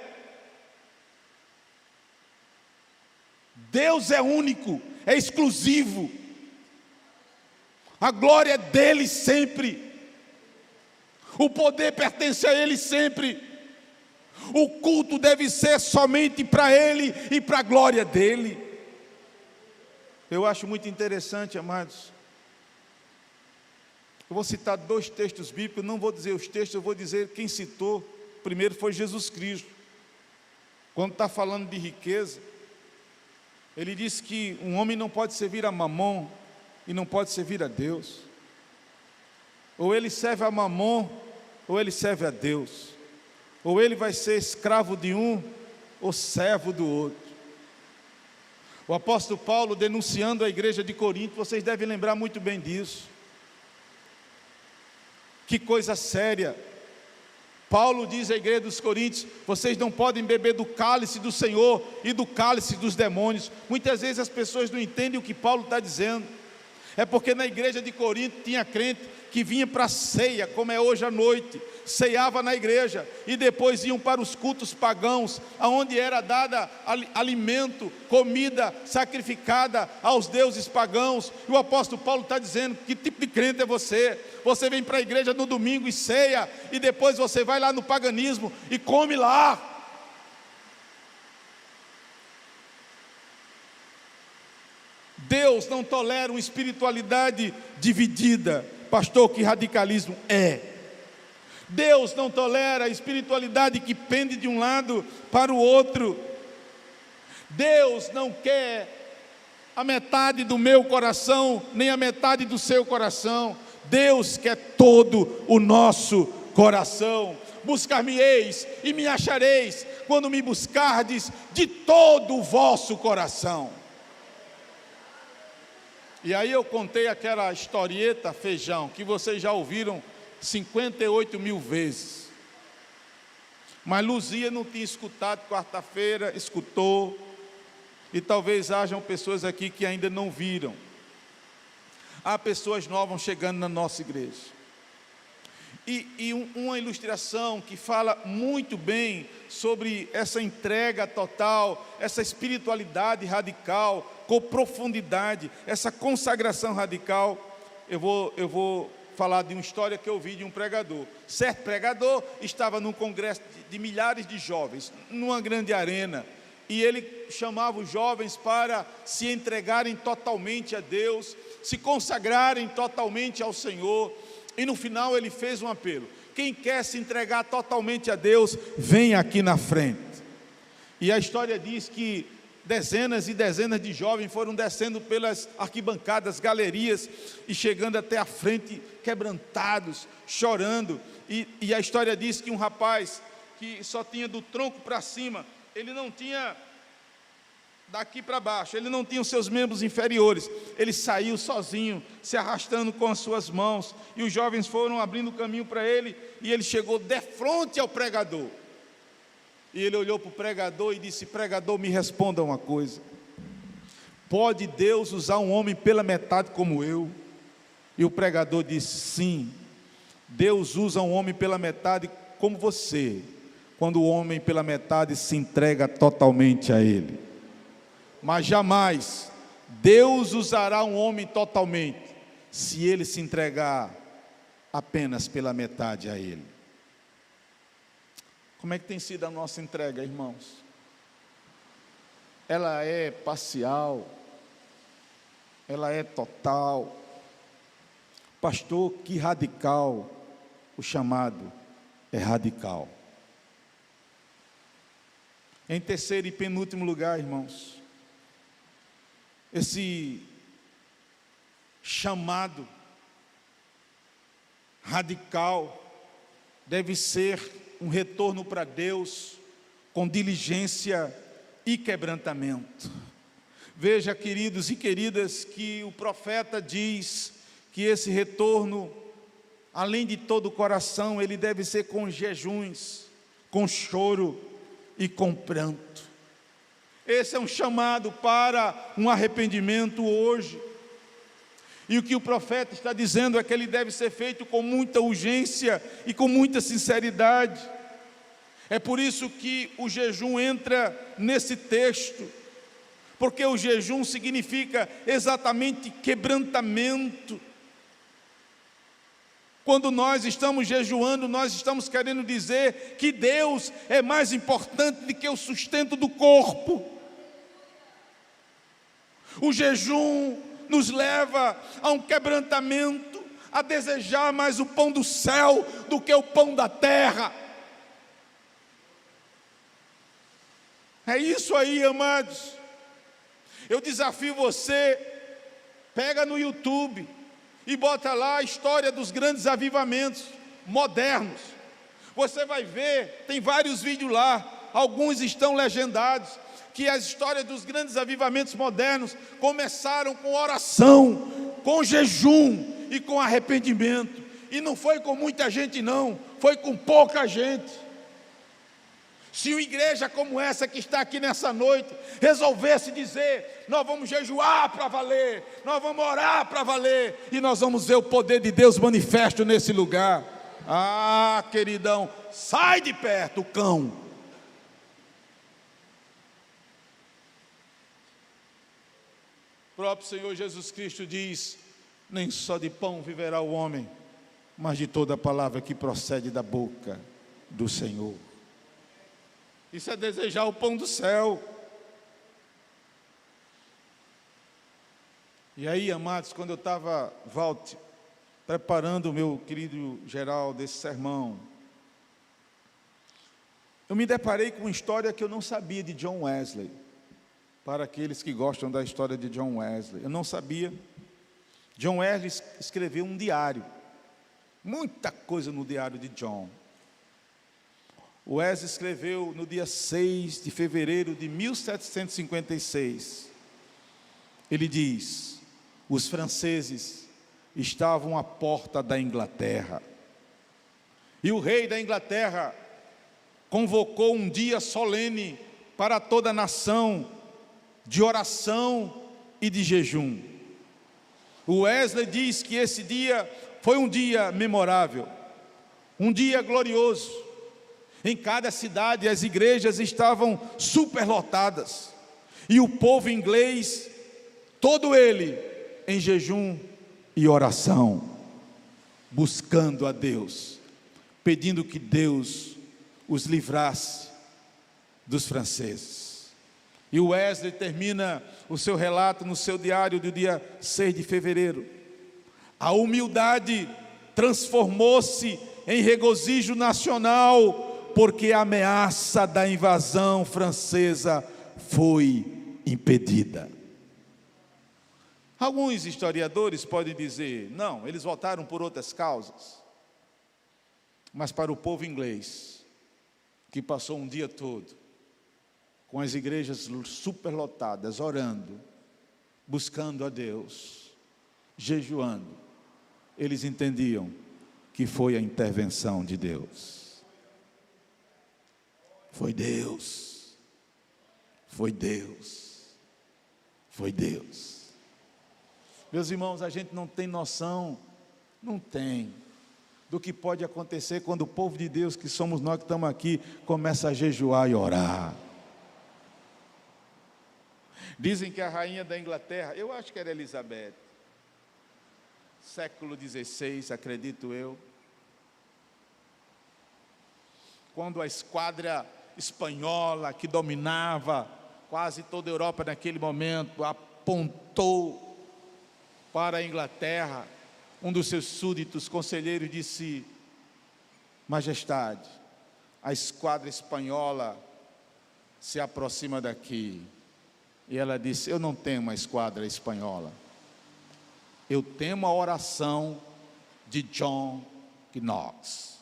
Deus é único, é exclusivo. A glória é dele sempre. O poder pertence a ele sempre. O culto deve ser somente para ele e para a glória dele. Eu acho muito interessante, amados. Eu vou citar 2 textos bíblicos, não vou dizer os textos, eu vou dizer quem citou. O primeiro foi Jesus Cristo. Quando está falando de riqueza, ele diz que um homem não pode servir a Mamon e não pode servir a Deus. Ou ele serve a Mamon, ou ele serve a Deus. Ou ele vai ser escravo de um, ou servo do outro. O apóstolo Paulo, denunciando a igreja de Corinto, vocês devem lembrar muito bem disso. Que coisa séria. Paulo diz à igreja dos Coríntios: vocês não podem beber do cálice do Senhor e do cálice dos demônios. Muitas vezes as pessoas não entendem o que Paulo está dizendo. É porque na igreja de Corinto tinha crente que vinha para a ceia, como é hoje à noite, ceava na igreja, e depois iam para os cultos pagãos, aonde era dada alimento, comida sacrificada aos deuses pagãos. E o apóstolo Paulo está dizendo: que tipo de crente é você? Você vem para a igreja no domingo e ceia, e depois você vai lá no paganismo e come lá. Deus não tolera uma espiritualidade dividida. Pastor, que radicalismo é? Deus não tolera a espiritualidade que pende de um lado para o outro. Deus não quer a metade do meu coração, nem a metade do seu coração. Deus quer todo o nosso coração. Buscar-me-eis e me achareis, quando me buscardes de todo o vosso coração. E aí eu contei aquela historieta, feijão, que vocês já ouviram 58 mil vezes. Mas Luzia não tinha escutado quarta-feira, escutou. E talvez hajam pessoas aqui que ainda não viram. Há pessoas novas chegando na nossa igreja. Uma ilustração que fala muito bem sobre essa entrega total, essa espiritualidade radical, com profundidade, essa consagração radical. Eu vou falar de uma história que eu vi de um pregador. Certo pregador estava num congresso de milhares de jovens, numa grande arena, e ele chamava os jovens para se entregarem totalmente a Deus, se consagrarem totalmente ao Senhor. E no final ele fez um apelo: quem quer se entregar totalmente a Deus, vem aqui na frente. E a história diz que dezenas e dezenas de jovens foram descendo pelas arquibancadas, galerias, e chegando até a frente, quebrantados, chorando. E a história diz que um rapaz que só tinha do tronco para cima, ele não tinha daqui para baixo, ele não tinha os seus membros inferiores, ele saiu sozinho, se arrastando com as suas mãos, e os jovens foram abrindo caminho para ele, e ele chegou de frente ao pregador, e ele olhou para o pregador e disse: pregador, me responda uma coisa, pode Deus usar um homem pela metade como eu? E o pregador disse: sim, Deus usa um homem pela metade como você, quando o homem pela metade se entrega totalmente a Ele. Mas jamais Deus usará um homem totalmente, se ele se entregar apenas pela metade a Ele. Como é que tem sido a nossa entrega, irmãos? Ela é parcial? Ela é total? Pastor, que radical! O chamado é radical. Em terceiro e penúltimo lugar, irmãos, esse chamado radical deve ser um retorno para Deus com diligência e quebrantamento. Veja, queridos e queridas, que o profeta diz que esse retorno, além de todo o coração, ele deve ser com jejuns, com choro e com pranto. Esse é um chamado para um arrependimento hoje. E o que o profeta está dizendo é que ele deve ser feito com muita urgência e com muita sinceridade. É por isso que o jejum entra nesse texto, porque o jejum significa exatamente quebrantamento. Quando nós estamos jejuando, nós estamos querendo dizer que Deus é mais importante do que o sustento do corpo. O jejum nos leva a um quebrantamento, a desejar mais o pão do céu do que o pão da terra. É isso aí, amados. Eu desafio você, pega no YouTube e bota lá a história dos grandes avivamentos modernos. Você vai ver, tem vários vídeos lá, alguns estão legendados, que as histórias dos grandes avivamentos modernos começaram com oração, com jejum e com arrependimento. E não foi com muita gente não, foi com pouca gente. Se uma igreja como essa que está aqui nessa noite resolvesse dizer: nós vamos jejuar para valer, nós vamos orar para valer, e nós vamos ver o poder de Deus manifesto nesse lugar. Ah, queridão, sai de perto, cão. O próprio Senhor Jesus Cristo diz: nem só de pão viverá o homem, mas de toda a palavra que procede da boca do Senhor. Isso é desejar o pão do céu. E aí, amados, quando eu estava, preparando o meu querido geral desse sermão, eu me deparei com uma história que eu não sabia de John Wesley. Para aqueles que gostam da história de John Wesley, eu não sabia. John Wesley escreveu um diário, muita coisa no diário de John. Wesley escreveu no dia 6 de fevereiro de 1756. Ele diz: os franceses estavam à porta da Inglaterra, e o rei da Inglaterra convocou um dia solene para toda a nação, de oração e de jejum. O Wesley diz que esse dia foi um dia memorável, um dia glorioso. Em cada cidade as igrejas estavam superlotadas, e o povo inglês, todo ele em jejum e oração, buscando a Deus, pedindo que Deus os livrasse dos franceses. E o Wesley termina o seu relato no seu diário do dia 6 de fevereiro. A humildade transformou-se em regozijo nacional, porque a ameaça da invasão francesa foi impedida. Alguns historiadores podem dizer, não, eles votaram por outras causas. Mas para o povo inglês, que passou um dia todo com as igrejas superlotadas, orando, buscando a Deus, jejuando, eles entendiam que foi a intervenção de Deus. Foi Deus, foi Deus, foi Deus. Meus irmãos, a gente não tem noção, não tem, do que pode acontecer quando o povo de Deus, que somos nós que estamos aqui, começa a jejuar e orar. Dizem que a rainha da Inglaterra, eu acho que era Elizabeth, século XVI, acredito eu, quando a esquadra espanhola que dominava quase toda a Europa naquele momento, apontou para a Inglaterra, um dos seus súditos, conselheiros, disse: Majestade, a esquadra espanhola se aproxima daqui. E ela disse: eu não tenho uma esquadra espanhola, eu tenho a oração de John Knox.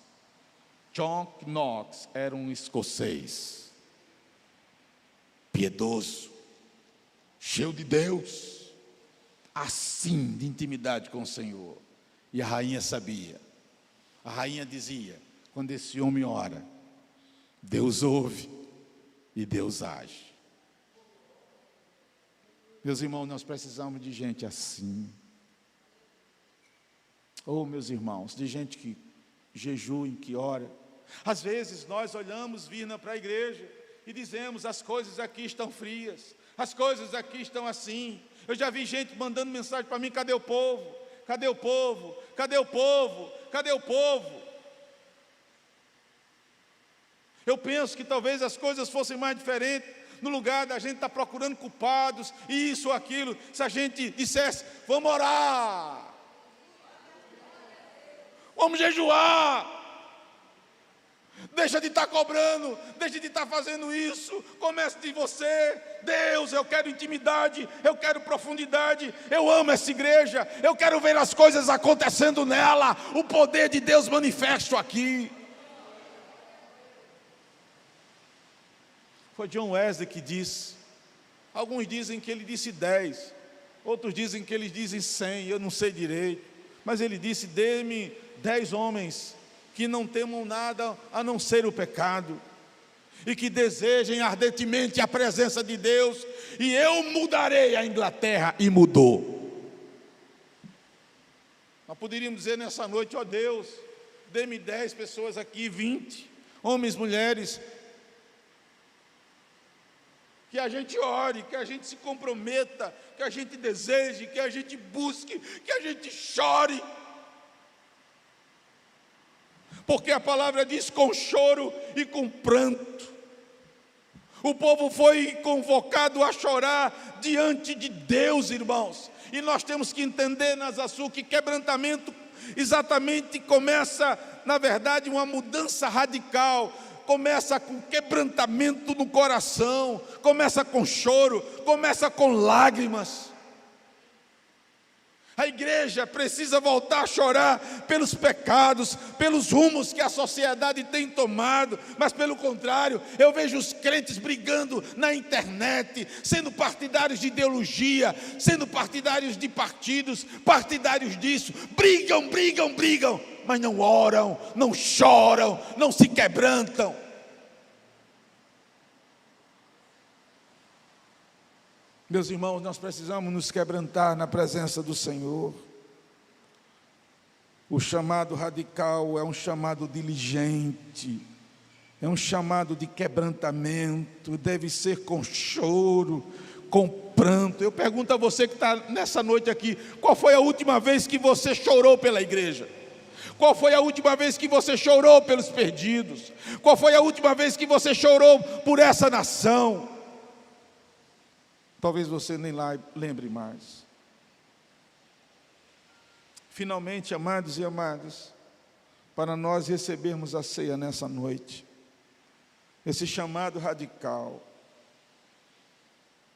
John Knox era um escocês, piedoso, cheio de Deus, assim, de intimidade com o Senhor. E a rainha sabia. A rainha dizia: quando esse homem ora, Deus ouve e Deus age. Meus irmãos, nós precisamos de gente assim. Oh, meus irmãos, de gente que jejua, que ora. Às vezes nós olhamos vir para a igreja e dizemos: as coisas aqui estão frias, as coisas aqui estão assim. Eu já vi gente mandando mensagem para mim: cadê o povo? Cadê o povo? Cadê o povo? Cadê o povo? Eu penso que talvez as coisas fossem mais diferentes. No lugar da gente estar procurando culpados, isso ou aquilo, se a gente dissesse: vamos orar, vamos jejuar, deixa de estar cobrando, deixa de estar fazendo isso, comece de você. Deus, eu quero intimidade, eu quero profundidade, eu amo essa igreja, eu quero ver as coisas acontecendo nela, o poder de Deus manifesto aqui. Foi John Wesley que disse. Alguns dizem que ele disse 10, outros dizem que ele disse 100, eu não sei direito, mas ele disse: dê-me 10 homens que não temam nada a não ser o pecado, e que desejem ardentemente a presença de Deus, e eu mudarei a Inglaterra. E mudou. Nós poderíamos dizer nessa noite: ó Deus, dê-me 10 pessoas aqui, 20, homens, mulheres, que a gente ore, que a gente se comprometa, que a gente deseje, que a gente busque, que a gente chore. Porque a palavra diz: com choro e com pranto. O povo foi convocado a chorar diante de Deus, irmãos. E nós temos que entender, Nazaçu, que quebrantamento exatamente começa, na verdade, uma mudança radical. começa com quebrantamento no coração, começa com choro, começa com lágrimas. A igreja precisa voltar a chorar pelos pecados, pelos rumos que a sociedade tem tomado, mas pelo contrário, eu vejo os crentes brigando na internet, sendo partidários de ideologia, sendo partidários de partidos, partidários disso, brigam, mas não oram, não choram, não se quebrantam. Meus irmãos, nós precisamos nos quebrantar na presença do Senhor. O chamado radical é um chamado diligente, é um chamado de quebrantamento, deve ser com choro, com pranto. Eu pergunto a você que está nessa noite aqui, qual foi a última vez que você chorou pela igreja? Qual foi a última vez que você chorou pelos perdidos? Qual foi a última vez que você chorou por essa nação? Talvez você nem lá lembre mais. Finalmente, amados e amadas, para nós recebermos a ceia nessa noite, esse chamado radical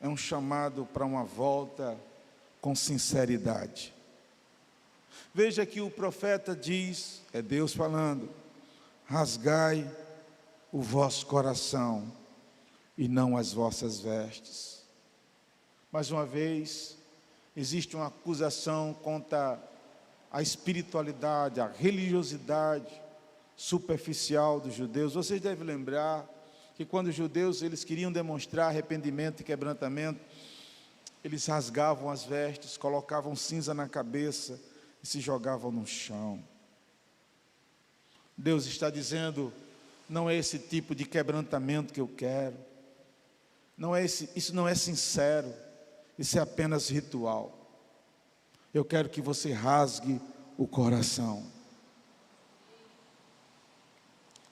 é um chamado para uma volta com sinceridade. Veja que o profeta diz, é Deus falando: rasgai o vosso coração e não as vossas vestes. Mais uma vez, existe uma acusação contra a espiritualidade, a religiosidade superficial dos judeus. Vocês devem lembrar que quando os judeus eles queriam demonstrar arrependimento e quebrantamento, eles rasgavam as vestes, colocavam cinza na cabeça e se jogavam no chão. Deus está dizendo: não é esse tipo de quebrantamento que eu quero, isso não é sincero. Isso é apenas ritual. Eu quero que você rasgue o coração.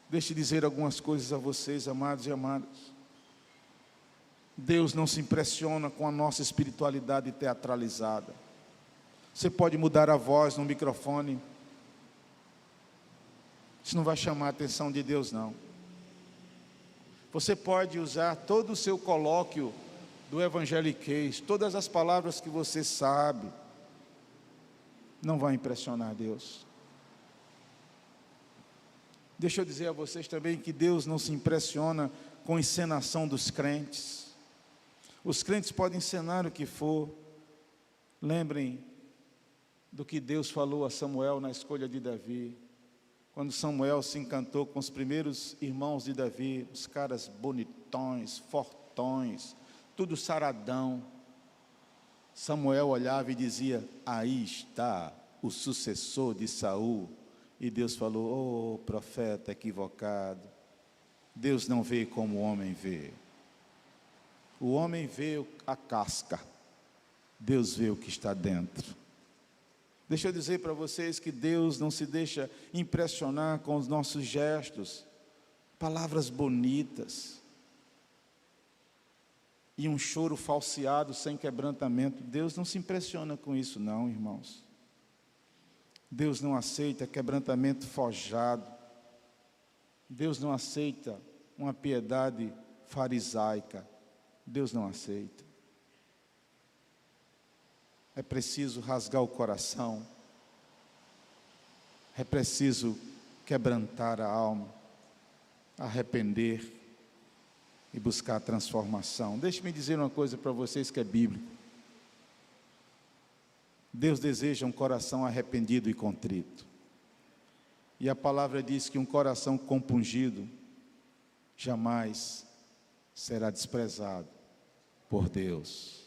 Deixe eu dizer algumas coisas a vocês, amados e amadas. Deus não se impressiona com a nossa espiritualidade teatralizada. Você pode mudar a voz no microfone, isso não vai chamar a atenção de Deus, não. Você pode usar todo o seu colóquio do evangeliquez, todas as palavras que você sabe, não vai impressionar Deus. Deixa eu dizer a vocês também que Deus não se impressiona com a encenação dos crentes. Os crentes podem encenar o que for. Lembrem do que Deus falou a Samuel na escolha de Davi, quando Samuel se encantou com os primeiros irmãos de Davi, os caras bonitões, fortões, tudo saradão. Samuel olhava e dizia: aí está o sucessor de Saul. E Deus falou: oh, profeta equivocado, Deus não vê como o homem vê. O homem vê a casca, Deus vê o que está dentro. Deixa eu dizer para vocês que Deus não se deixa impressionar com os nossos gestos, palavras bonitas, e um choro falseado sem quebrantamento. Deus não se impressiona com isso, não, irmãos. Deus não aceita quebrantamento forjado. Deus não aceita uma piedade farisaica. Deus não aceita. É preciso rasgar o coração. É preciso quebrantar a alma, arrepender e buscar a transformação. Deixe-me dizer uma coisa para vocês que é bíblico. Deus deseja um coração arrependido e contrito. E a palavra diz que um coração compungido jamais será desprezado por Deus.